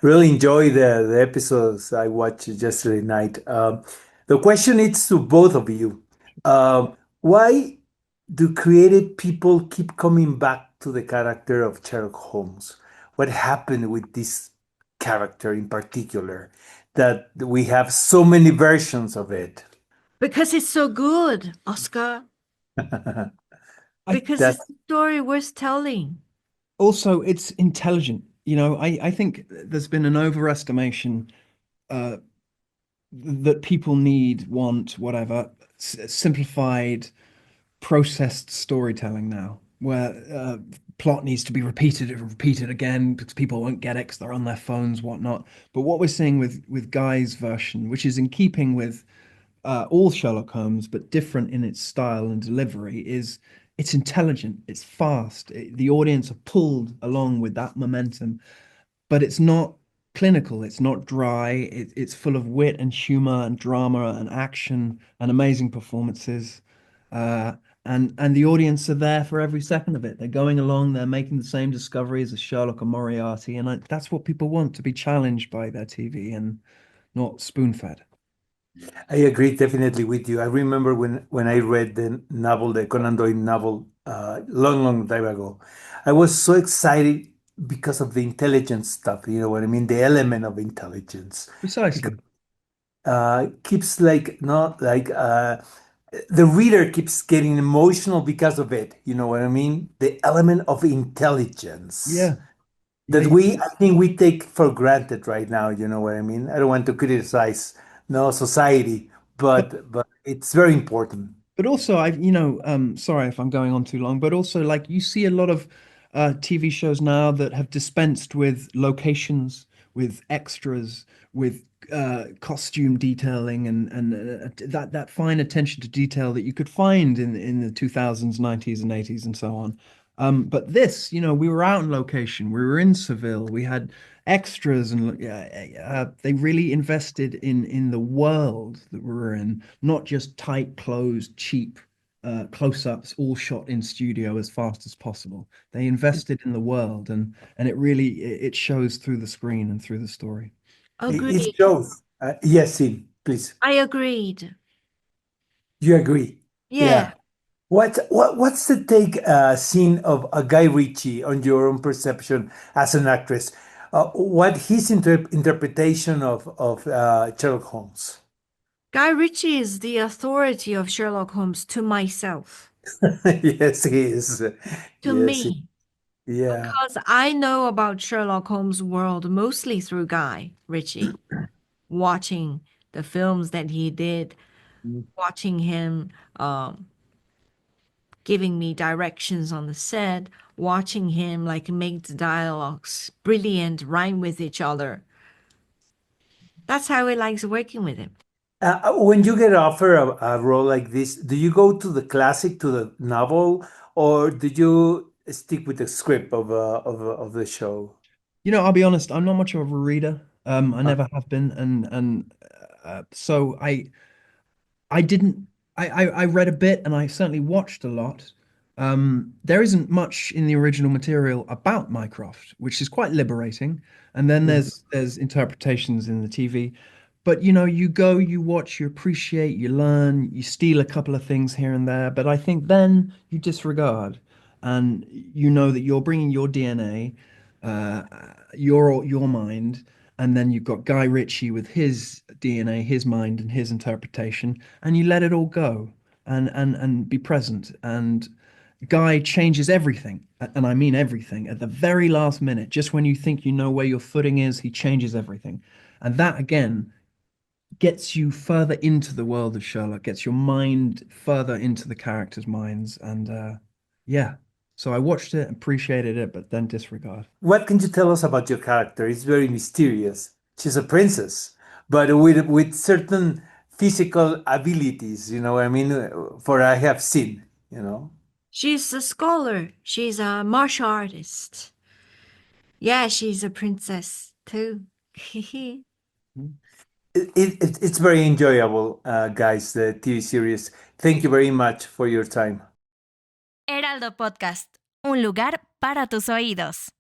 Really enjoy the episodes I watched yesterday night. The question is to both of you. Why do creative people keep coming back to the character of Sherlock Holmes? What happened with this character in particular that we have so many versions of it? Because it's so good, Oscar. I Because That it's a story worth telling. also it's intelligent. I think there's been an overestimation uh, that people need, want, whatever, simplified, processed storytelling now, where plot needs to be repeated and repeated again because people won't get it because they're on their phones, whatnot. But what we're seeing with Guy's version, which is in keeping with all Sherlock Holmes, but different in its style and delivery, is it's intelligent, it's fast. The audience are pulled along with that momentum, but it's not clinical, it's not dry. It's full of wit and humor and drama and action and amazing performances. Uh, and the audience are there for every second of it. They're going along, they're making the same discoveries as Sherlock or Moriarty, and that's what people want, to be challenged by their TV and not spoon-fed. I agree definitely with you. I remember when I read the novel, the Conan Doyle novel, long, long time ago. I was so excited because of the intelligence stuff. You know what I mean? The element of intelligence, because Precisely. keeps like not like the reader keeps getting emotional because of it. You know what I mean? The element of intelligence Yeah. Yeah, that I think we take for granted right now. You know what I mean? I don't want to criticize no society, but but it's very important. But also, sorry if I'm going on too long, but also, like, you see a lot of TV shows now that have dispensed with locations, with extras, with costume detailing, and that fine attention to detail that you could find in the 2000s, 90s, and 80s, and so on. But this, we were out in location, we were in Seville, we had extras, and they really invested in the world that we were in, not just tight closed, cheap close-ups, all shot in studio as fast as possible. They invested in the world, and it shows through the screen and through the story. It Agreed. shows. Yes, Sim, please. I agreed. You agree? Yeah. Yeah. What's the take scene of a Guy Ritchie on your own perception as an actress? What his interpretation of Sherlock Holmes? Guy Ritchie is the authority of Sherlock Holmes to myself, Yes, he is. to Yes, me, yeah. because I know about Sherlock Holmes' world mostly through Guy Ritchie, watching the films that he did, watching him giving me directions on the set, watching him like make the dialogues brilliant, rhyme with each other. That's how he likes working with him. When you get offered a role like this, do you go to the classic, to the novel, or do you stick with the script of the show? I'll be honest, I'm not much of a reader. I Uh, never have been, and so I didn't. I read a bit, and I certainly watched a lot. There isn't much in the original material about Mycroft, which is quite liberating. And then mhm. there's interpretations in the TV. But you go, you watch, you appreciate, you learn, you steal a couple of things here and there. But I think then you disregard, and you know that you're bringing your DNA, uh, your mind, and then you've got Guy Ritchie with his DNA, his mind, and his interpretation, and you let it all go and be present. And Guy changes everything, and I mean everything, at the very last minute. Just when you think you know where your footing is, he changes everything. And that again gets you further into the world of Sherlock, gets your mind further into the characters' minds. And yeah, so I watched it, appreciated it, but then disregard. What can you tell us about your character? It's very mysterious. She's a princess, but with certain physical abilities, you know what I mean? For I have seen, you know. She's a scholar. She's a martial artist. Yeah, she's a princess too. It's very enjoyable, guys, the TV series. Thank you very much for your time. Heraldo Podcast, un lugar para tus oídos.